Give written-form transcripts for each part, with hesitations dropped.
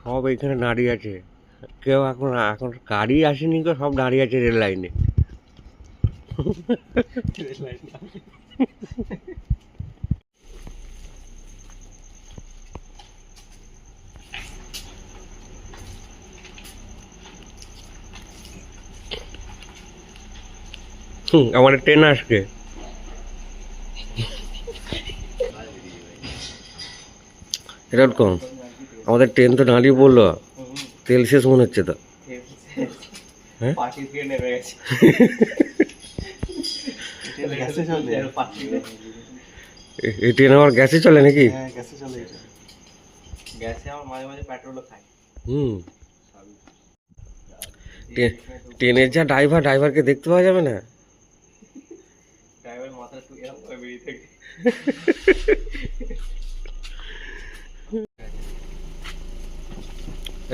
সব এখানে দাঁড়িয়ে আছে, কেউ এখন এখন গাড়ি আসেনি, কেউ সব দাঁড়িয়ে আছে রেল লাইনে। আমাদের ট্রেন আসবে। এরকম আমাদের ট্রেন তো দাঁড়িয়ে পড়লো, তেল শেষ মনে হচ্ছে তো। হ্যাঁ এই ট্রেন আমার গ্যাসে চলে নাকি? ট্রেনের যা ড্রাইভারকে দেখতে পাওয়া যাবে না।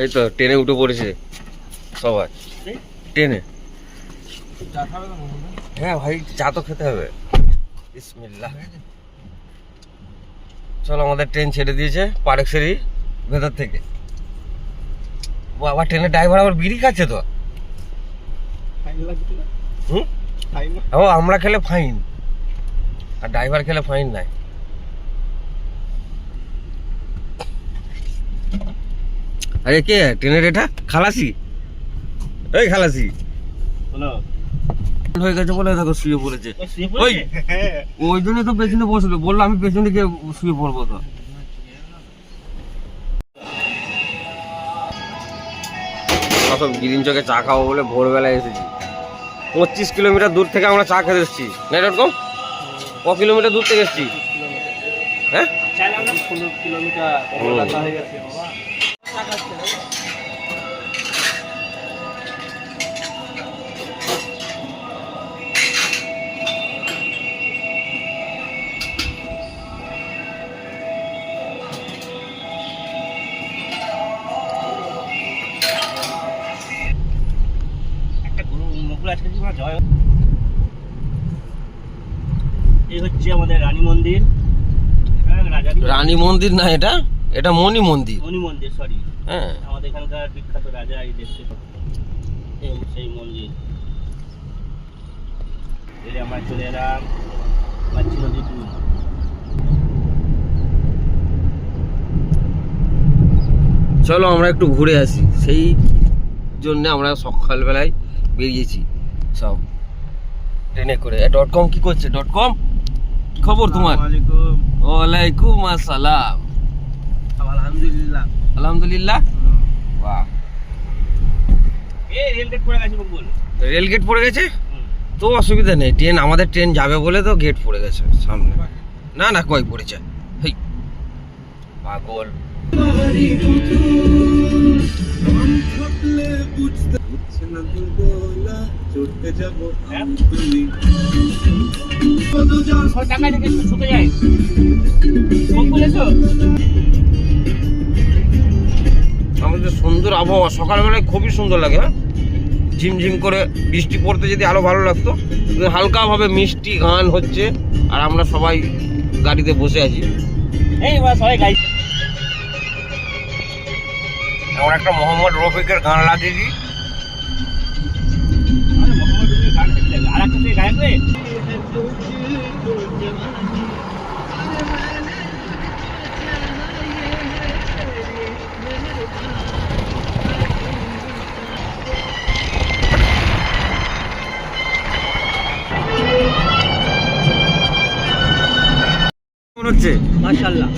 এই তো ট্রেনে উঠে পড়েছে সবাই, ট্রেনে। হ্যাঁ ভাই, চা তো খেতে হবে। বিসমিল্লাহ। চলো, আমাদের ট্রেন ছেড়ে দিয়েছে পারেকশাড়ি ভেতর থেকে। আবার ট্রেনের ড্রাইভার আবার বিড়ি খাচ্ছে তো। ও, আমরা খেলে ফাইন আর ড্রাইভার খেলে ফাইন নাই। আরে কে ট্রেনের এটা? খালাসি। এই খালাসি হয়ে গেছে বলে দেখো শুয়ে পড়েছে। ওই জন্য তো পেছনে বসলো, বললো আমি পেছনে গিয়ে শুয়ে পড়বো। তো সব গ্রিন চকে চা খাবো বলে ভোরবেলায় এসেছি। 25 কিলোমিটার দূর থেকে আমরা চা খেতে এসেছি। না এরকম ক কিলোমিটার দূর থেকে এসেছি? হ্যাঁ, 15 কিলোমিটার। এই হচ্ছে আমাদের রানী মন্দির। রানী মন্দির না, এটা এটা মণি মন্দির। মণি মন্দির, সরি। হ্যাঁ, আমাদের এখানকার বিখ্যাত রাজা এই দেশে সেই মন্দির। এই আমরা চলে এলাম মাছি নদী টু। চলো আমরা একটু ঘুরে আসি, সেই জন্য আমরা সকালবেলায় বেরিয়েছি সব ট্রেনে করে। .com কি করছে? .com কি খবর তোমার? ওয়ালাইকুম আসসালাম। আলহামদুলিল্লাহ। আলহামদুলিল্লাহ। বাহ, এই রেলগেট পড়ে গেছে বল। রেলগেট পড়ে গেছে তো অসুবিধা নেই, ট্রেন আমাদের ট্রেন যাবে বলে তো গেট পড়ে গেছে সামনে। না না, কই পড়েছে? হেই পাগল। আমাদের সুন্দর আবহাওয়া, সকালবেলায় খুবই সুন্দর লাগে। হ্যাঁ, ঝিমঝিম করে বৃষ্টি পড়তে যদি আরো ভালো লাগতো। হালকা ভাবে মিষ্টি গান হচ্ছে আর আমরা সবাই গাড়িতে বসে আছি। আমরা একটা মোহাম্মদ রফিকের গান লাগিয়েছি। মনে হচ্ছে মাশাআল্লাহ।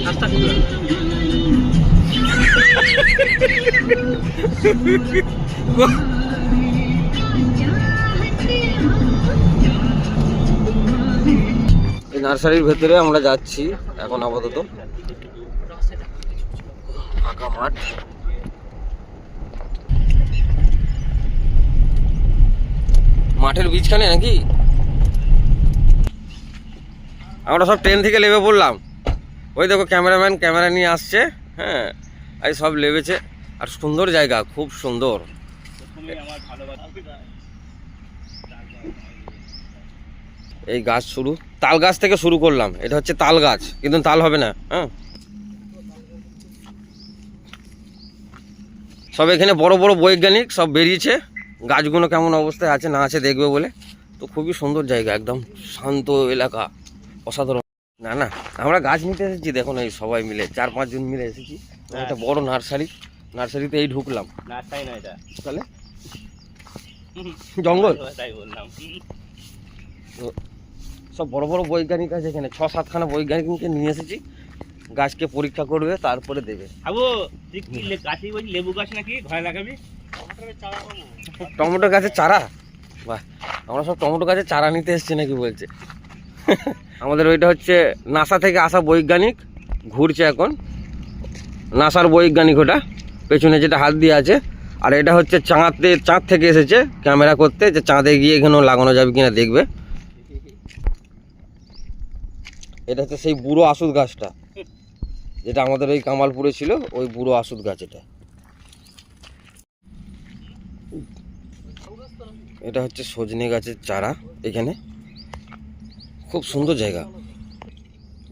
আস্তাগফিরুল্লাহ। এই নার্সারির ভেতরে আমরা যাচ্ছি এখন আপাতত। ফাঁকা মাঠ। মাঠের বীজখানে নাকি আমরা সব ট্রেন থেকে নেমে পড়লাম। ওই দেখো ক্যামেরাম্যান ক্যামেরা নিয়ে আসছে। হ্যাঁ, এই সব লেবেছে আর সুন্দর জায়গা, খুব সুন্দর। এই গাছ শুরু, তাল গাছ থেকে শুরু করলাম। এটা হচ্ছে তাল গাছ, কিন্তু তাল হবে না। হ্যাঁ, সব এখানে বড় বড় বৈজ্ঞানিক সব বেরিয়েছে, গাছগুলো কেমন অবস্থায় আছে না আছে দেখবে বলে। তো খুবই সুন্দর জায়গা, একদম শান্ত এলাকা, অসাধারণ। না না, আমরা গাছ নিতে এসেছি, দেখুন এই সবাই মিলে 4-5 জন মিলে এসেছি। একটা বড় নার্সারিতে এই ঢুকলাম। নার্সারি না এটা, তাহলে জঙ্গল। তাই বললাম। সব বড় বড় বৈজ্ঞানিক আছে এখানে, 6-7খানা বৈজ্ঞানিককে নিয়ে এসেছি, গাছকে পরীক্ষা করবে তারপরে দেবে। আবু তুই কি গাছই বলছি, লেবু গাছ নাকি ঘরে লাগাবি? টমেটো গাছের চারা, বাহ, আমরা সব টমেটো গাছের চারা নিতে এসেছি নাকি বলছে। আমাদের ওইটা হচ্ছে নাসা থেকে আসা বৈজ্ঞানিক, ঘুরছে এখন, নাসার বৈজ্ঞানিক ওটা, পেছনে যেটা হাত দিয়ে আছে। আর এটা হচ্ছে চাঁদ থেকে এসেছে ক্যামেরা করতে, যে চাঁদে গিয়ে এখানেও লাগানো যাবে কিনা দেখবে। এটা হচ্ছে সেই বুড়ো আসুদ গাছটা, যেটা আমাদের ওই কামালপুরে ছিল, ওই বুড়ো আসুদ গাছ এটা। এটা হচ্ছে সজনে গাছের চারা এখানে, খুব সুন্দর জায়গা।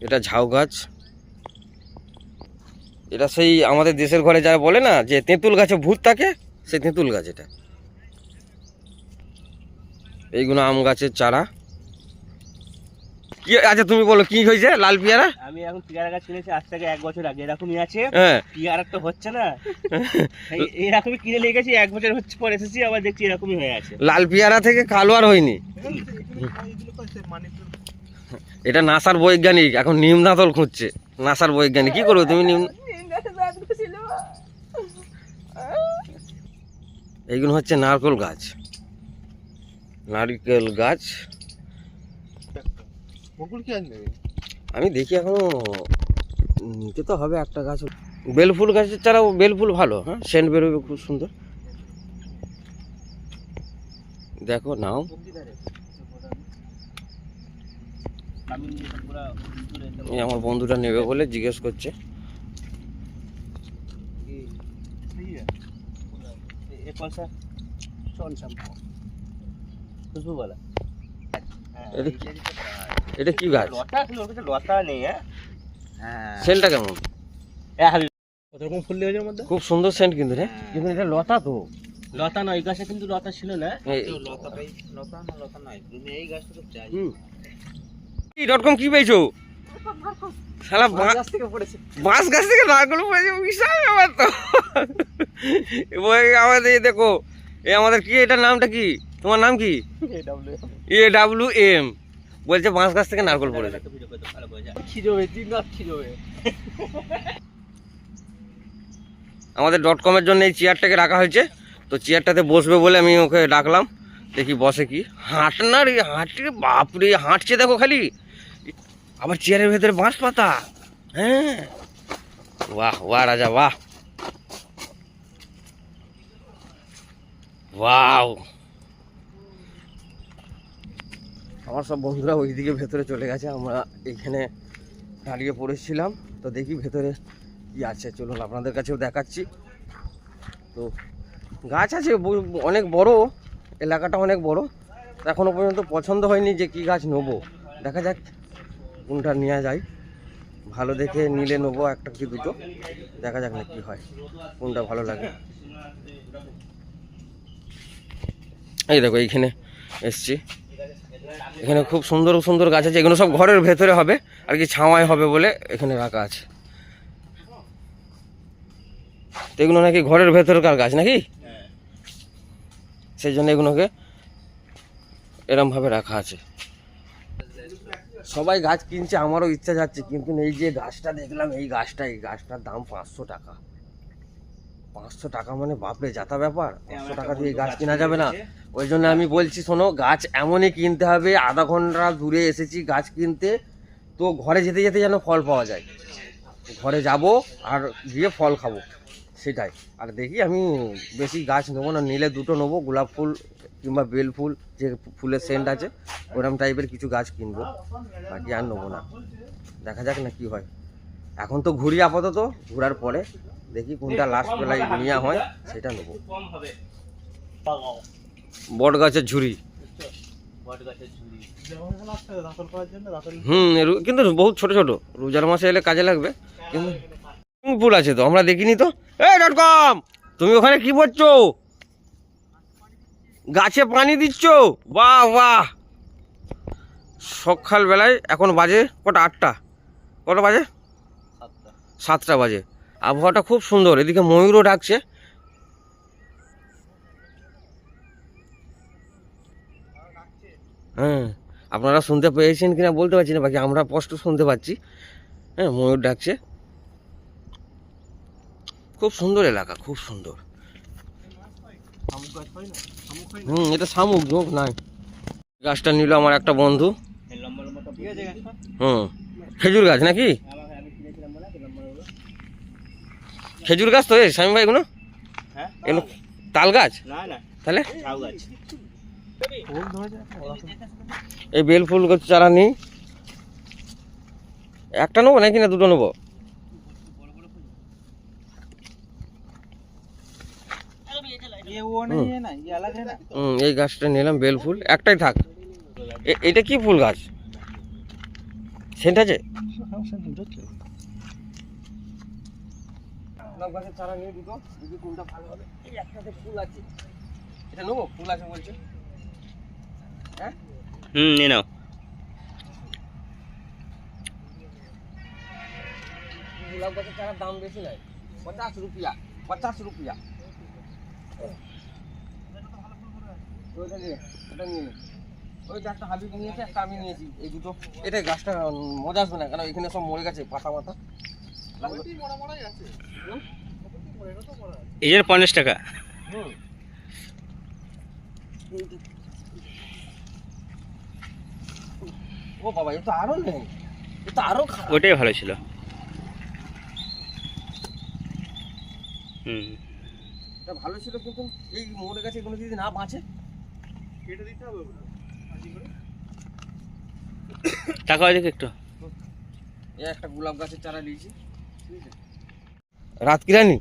এটা ঝাউ গাছ, এটা সেই আমাদের দেশের ঘরে যারা বলে না যে তেঁতুল গাছে ভূত থাকে, সেই তেঁতুল গাছ এটা। এইগুলো আম গাছের চারা। কি আচ্ছা তুমি বলো কি হয়েছে লাল পেয়ারা? আমি এখন পেয়ারা গাছ কিনেছি আজ থেকে 1 বছর আগে, এরকমই আছে। হ্যাঁ, পেয়ারা তো হচ্ছে না, এরকমই কিনে নিয়ে গেছি, 1 বছর হচ্ছে পর এসেছি, আবার দেখছি এরকমই হয়ে আছে। লাল পেয়ারা থেকে কালো আর হয়নি। এটা নাসার বৈজ্ঞানিক এখন নিমদাতল খুঁজছে, নাসার বৈজ্ঞানিক। কি করবে তুমি? এইগুলো হচ্ছে নারকেল গাছ, নারকেল গাছ। আমি দেখি এখনো নিতে তো হবে একটা গাছ। বেলফুল গাছের চারাও, বেলফুল ভালো, হ্যাঁ, সেন্ট বেরোবে খুব সুন্দর। দেখো নাও, এই আমার বন্ধুটা নেবে বলে জিজ্ঞেস করছে। এটা কি গাছ? লতা নেই। সেন্টটা কেমন? কতরকম ফুল লেগেছে মধ্যে, খুব সুন্দর সেন্ট কিন্তু রে, কিন্তু এটা লতা তো। লতা নয়, এই গাছে কিন্তু লতা ছিল না। .com কি পেয়েছো? শালা বাঁশ গাছ থেকে নারকেল পড়েছে, বিশাল ব্যাপার তো। আমাদের দেখো, এই আমাদের কি, এটার নামটা কি? তোমার নাম কি? AWM বলছে বাঁশ গাছ থেকে নারকেল পড়েছে। আমাদের .com এর জন্য এই চেয়ারটাকে রাখা হয়েছে, তো চেয়ারটাতে বসবে বলে আমি ওকে ডাকলাম, দেখি বসে কি। হাঁটনা রে, হাঁটে বাপরে, হাঁটছে দেখো খালি, আবার চেয়ারের ভেতরে বাঁশ পাতা। হ্যাঁ, বাহ বাহ রাজা, বাহ ওয়াও। আমার সব বন্ধুরা ওইদিকে ভেতরে চলে গেছে, আমরা এইখানে দাঁড়িয়ে পড়েছিলাম। তো দেখি ভেতরে কি আছে, চলুন আপনাদের কাছেও দেখাচ্ছি। তো গাছ আছে অনেক বড়, এলাকাটা অনেক বড়। এখনো পর্যন্ত পছন্দ হয়নি যে কি গাছ নেবো, দেখা যাক কোনটা নেওয়া যায়। ভালো দেখে নিলে নেবো একটা কি দুটো, দেখা যাক না কি হয়, কোনটা ভালো লাগে। এই দেখো এইখানে এসছি, এখানে খুব সুন্দর সুন্দর গাছ আছে, এগুলো সব ঘরের ভেতরে হবে আর কি, ছাওয়ায় হবে বলে এখানে রাখা আছে। এগুলো নাকি ঘরের ভেতরকার গাছ নাকি, সেই জন্য এগুলোকে এরম ভাবে রাখা আছে। সবাই গাছ কিনছে, আমারও ইচ্ছা যাচ্ছে, কিন্তু এই যে গাছটা দেখলাম, এই গাছটার দাম 500 টাকা। 500 টাকা মানে বাপরে যাতা ব্যাপার, 500 টাকা দিয়ে গাছ কেনা যাবে না। ওই জন্য আমি বলছি শোনো, গাছ এমনই কিনতে হবে, আধা ঘন্টা দূরে এসেছি গাছ কিনতে, তো ঘরে যেতে যেতে যেন ফল পাওয়া যায়, ঘরে যাব আর গিয়ে ফল খাবো, সেটাই। আর দেখি আমি বেশি গাছ নেবো না, নিলে দুটো নেবো, গোলাপ ফুল কিংবা বেল ফুল, যে ফুলের সেন্ট আছে ওরকম টাইপের কিছু গাছ কিনবো, বাকি আর নেবো না। দেখা যাক না কি হয়, এখন তো ঘুরি আপাতত, ঘোরার পরে দেখি কোনটা লাস্ট বেলায় নেওয়া হয় সেটা নেবো। বট গাছের ঝুড়ি, কিন্তু বহুত ছোট ছোট, রোজার মাসে এলে কাজে লাগবে। কিন্তু ফুল আছে তো, আমরা দেখিনি তো। এই .com তুমি ওখানে কি করছো? গাছে পানি দিচ্ছ? বাহ বাহ। সকালবেলায় এখন বাজে কটা? 8টা। কটা বাজে? 7টা বাজে। আবহাওয়াটা খুব সুন্দর, এদিকে ময়ূরও ডাকছে। হ্যাঁ, আপনারা শুনতে পেয়েছেন কিনা বলতে পারছি না, বাকি আমরা স্পষ্ট শুনতে পাচ্ছি। হ্যাঁ, ময়ূর ডাকছে। খুব সুন্দর এলাকা, খুব সুন্দর। এটা শামুক ঝোঁক নাই। গাছটা নিল আমার একটা বন্ধু। লম্বা লম্বা সব ঠিক আছে গাছটা। খেজুর গাছ নাকি? আমি কিনেছিলাম বলে লম্বা লম্বা। খেজুর গাছ তো স্বামী ভাই এগুলো? হ্যাঁ, এগুলো তাল গাছ? না না, তাহলে ঝাউ গাছ। এই বেল ফুল গাছ চারা নেই। একটা নেবো নাকি না দুটো নেবো? এই গাছটা নিলাম, বেল ফুল একটাই থাক। এটা কি ফুল গাছ? সেন্ট আছে? গাছের চারা নিয়ে দুটো, যদি কোনটা ভালো হবে। এই একটাতে ফুল আছে, এটা নেবো? ফুল আছে বলছে। হ্যাঁ, নিয়ে নাও। গোলাপ গাছের চারার দাম বেশি নাই, 50 রুপিয়া। 50 রুপিয়া। ওইটা নিয়ে, ওটা নিয়ে নে। ওইটা একটা হাবিব নিয়েছে, একটা আমি নিয়েছি। এই দুটো। এটা গাছটা মজা আসবে না, কারণ এখানে সব মরে গেছে পাতা মাথা। এই জন্য 50 টাকা। ও বাবা, এ তো আরো নেই, এ তো আরো খারাপ। ওটাই ভালো ছিল। এটা ভালো ছিল, কিন্তু এই মরে গেছে। এগুলো যদি না বাঁচে কেটে দিতে হবে। টাকা দেখে একটু। এই একটা গোলাপ গাছের চারা নিয়েছি। রাত কিরানি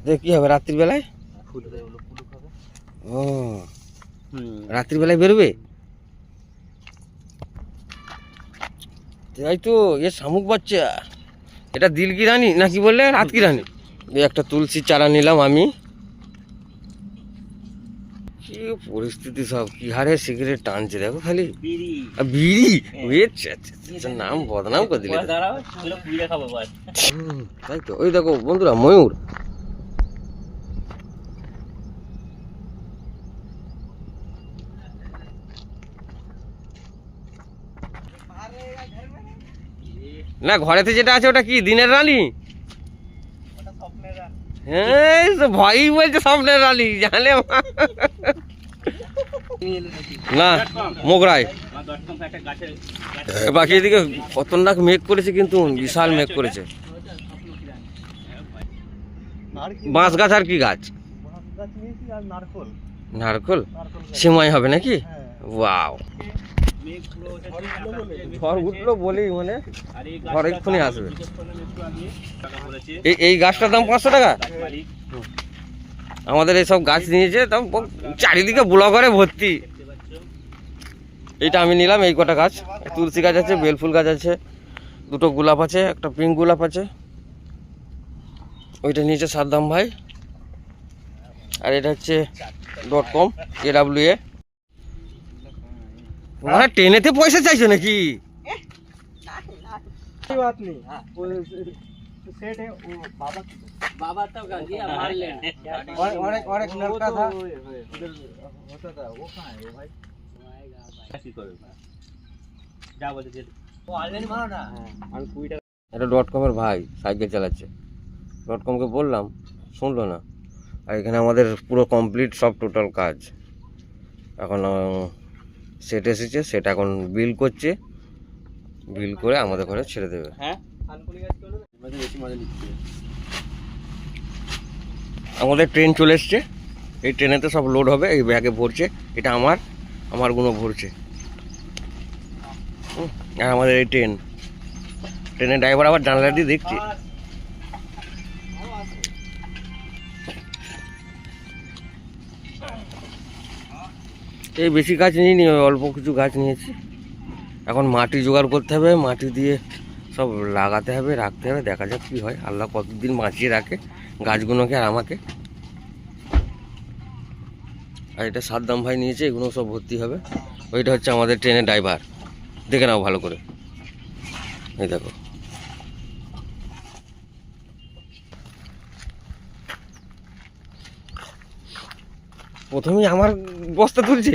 দেখ কি হবে রাত্রির বেলায়? ও, রাত্রির বেলায় বেরোবে? তাই তো। এ শামুক বাচ্চা। এটা দিল কি রানী না কি বললে? রাত কি রানী। এই একটা তুলসী চারা নিলাম আমি। কি পরিস্থিতি, সব কি হারে সিগারেট টানছে দেখো খালি। বিড়ি। নাম বদনাম করে দিলে। তাই তো। ওই দেখো বন্ধুরা, ময়ূর। না, ঘরেতে যেটা আছে ওটা কি দিনের রানী? হ্যাঁ, ভয়ই বলছে স্বপ্নের রানী, জানে না। মোগরায় বাকি এদিকে খতরনাক মেঘ করেছে, কিন্তু বিশাল মেঘ করেছে। বাঁশ গাছ আর কি গাছ? নারকল। সিমাই হবে নাকি? ওয়াও। ঝড় উঠলো বলেই মানে ঝড় এক্ষুনি আসবে। এই গাছটার দাম 500 টাকা। আমাদের এইসব গাছ নিয়েছে, তাও চারিদিকে ব্লগারে ভর্তি। এইটা আমি নিলাম, এই কটা গাছ। তুলসী গাছ আছে, বেলফুল গাছ আছে, দুটো গোলাপ আছে, একটা পিঙ্ক গোলাপ আছে। ওইটা নিয়েছে সাদ্দাম ভাই। আর এটা হচ্ছে .com AWA। মানে ট্রেনেতে পয়সা চাইছো নাকি? এটা .com এর ভাই সাইকেল চালাচ্ছে। .com-কে বললাম, শুনলো না। আর এখানে আমাদের পুরো কমপ্লিট সব টোটাল কাজ। এখন সেট এসেছে, সেটা এখন বিল করছে। বিল করে আমাদের ঘরে ছেড়ে দেবে। আমাদের ট্রেন চলে এসছে। এই ট্রেনেতে সব লোড হবে, এই ব্যাগে ভরছে। এটা আমারগুলো ভরছে। আর আমাদের এই ট্রেনের ড্রাইভার আবার জানলা দিয়ে দেখছে। এই বেশি গাছ নিইনি, অল্প কিছু গাছ নিয়েছি। এখন মাটি জোগাড় করতে হবে, মাটি দিয়ে সব লাগাতে হবে, রাখতে হবে। দেখা যাক কী হয়, আল্লাহ কতদিন বাঁচিয়ে রাখে গাছগুলোকে আর আমাকে। আর এটা সাদ্দাম ভাই নিয়েছে, এগুলো সব ভর্তি হবে। ওইটা হচ্ছে আমাদের ট্রেনের ড্রাইভার, দেখে নাও ভালো করে, এই দেখো। প্রথমেই আমার বস্তা তুলছে,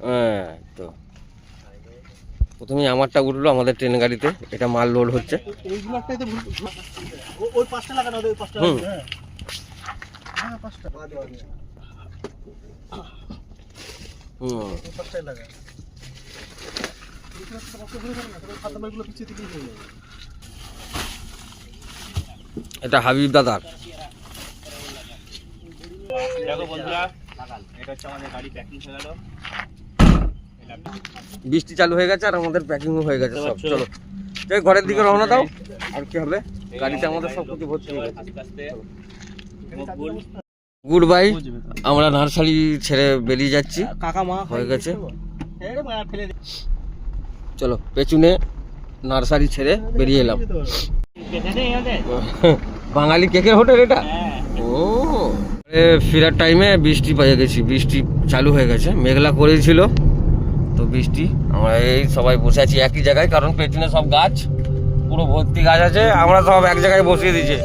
হ্যাঁ তো প্রথমেই আমারটা উঠলো আমাদের ট্রেন গাড়িতে, এটা মাল লোড হচ্ছে। এইগুলো একটাই তো ওই পাঁচটা লাগানো, ওই পাঁচটা হুম। হ্যাঁ পাঁচটা হুম, পাঁচটাই লাগা। পিছিয়ে থেকে হয়ে যাবে। এটা হাবিব দাদার। দেখো বন্ধুরা, এটা হচ্ছে আমাদের গাড়ি প্যাকিং হয়ে গেল। বৃষ্টি চালু হয়ে গেছে আর আমাদের প্যাকিংও হয়ে গেছে সব। চলো যাই ঘরের দিকে রওনা দাও। আর কি হবে, গাড়িতে আমাদের সব কিছু ভর্তি হয়ে গেছে। আস্তে আস্তে গুড বাই, আমরা নার্সারি ছেড়ে বেরিয়ে যাচ্ছি, কাকা মা হয়ে গেছে। ফেলে দে। চলো পেছনে নার্সারি ছেড়ে বেরিয়ে এলাম। বাঙালি কেকের হোটেল এটা। ও ফেরার টাইমে বৃষ্টি পেয়ে গেছি, বৃষ্টি চালু হয়ে গেছে, মেঘলা করেছিল তো বৃষ্টি। আমরা এই সবাই বসে আছি একই জায়গায়, কারণ পেছনে সব গাছ, পুরো ভর্তি গাছ আছে, আমরা সব এক জায়গায় বসিয়ে দিয়েছে।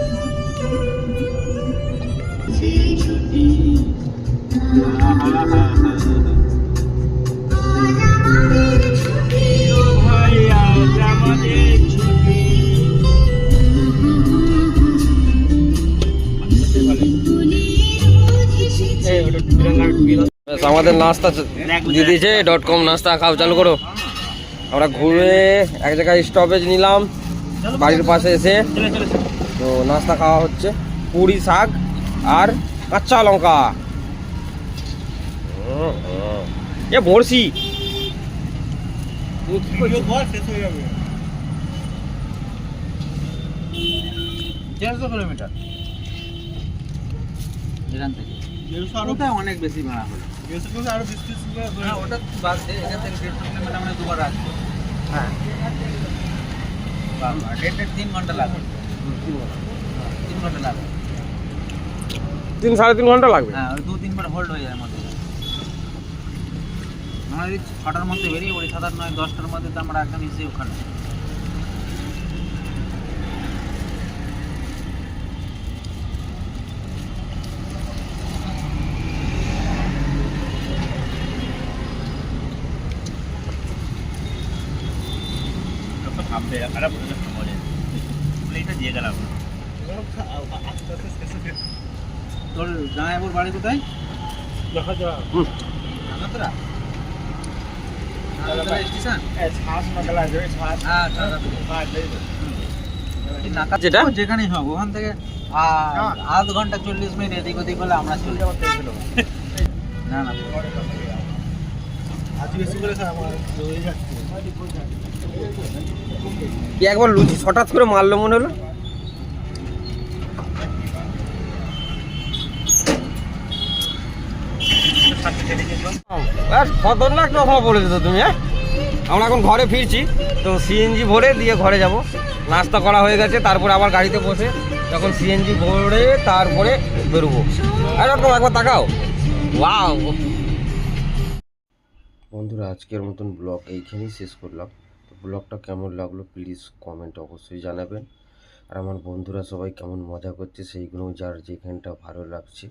ব্যাস, আমাদের নাস্তা দিয়ে দিয়েছে .com, নাস্তা খাও চালু করো। আমরা ঘুরে এক জায়গায় স্টপেজ নিলাম বাড়ির পাশে এসে, তো নাস্তা খাওয়া হচ্ছে, পুরি শাক আর কাঁচা লঙ্কা। এ বড়শি শেষ হয়ে যাবে। 150 কিলোমিটার এখান থেকে। ওটা অনেক বেশি ভাড়া হলো। আরো 20 হ্যাঁ, ওটা বাদ দে, এখান থেকে 150 কিলোমিটার মানে দুবার আসবে। হ্যাঁ, 3 ঘন্টা লাগবে। 3 ঘন্টা লাগবে। 3-3.5 ঘন্টা লাগবে। হ্যাঁ, ওই 2-3 বার হোল্ড হয়ে যায় আমাদের। আমরা যদি 6টার মধ্যে বেরিয়ে পড়ি, 7, 8, 9, 10টার মধ্যে, তো আমরা একদম ইসে ওখানে। তোর জামাইবাবুর বাড়ি কোথায়? নাগাতরা? নাগাতরা স্টেশন? যেটা? যেখানেই হোক, ওখান থেকে আধ ঘন্টা 40 মিনিট এদিক ওদিক হলে আমরা চলে যাবো। না না, আজ বেশি করে কি একবার লুচি হঠাৎ করে মারলো মনে হলো। খতরনাক কথা বলে দিত তুমি। হ্যাঁ, আমরা এখন ঘরে ফিরছি, তো সিএনজি ভরে দিয়ে ঘরে যাব। নাস্তা করা হয়ে গেছে, তারপরে আবার গাড়িতে বসে তখন সিএনজি ভরে তারপরে বেরোবো। এরকম একবার তাকাও। ওয়াও বন্ধুরা, আজকের মতন ব্লগ এইখানেই শেষ করলাম। তো ব্লগটা কেমন লাগলো প্লিজ কমেন্টে অবশ্যই জানাবেন। আর আমার বন্ধুরা সবাই কেমন মজা করছে সেইগুলো, যার যেখানটা ভালো লাগছে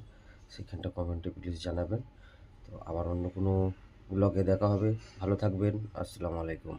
সেখানটা কমেন্টে প্লিজ জানাবেন। তো আবার অন্য কোনো ব্লগে দেখা হবে, ভালো থাকবেন, আসসালামু আলাইকুম।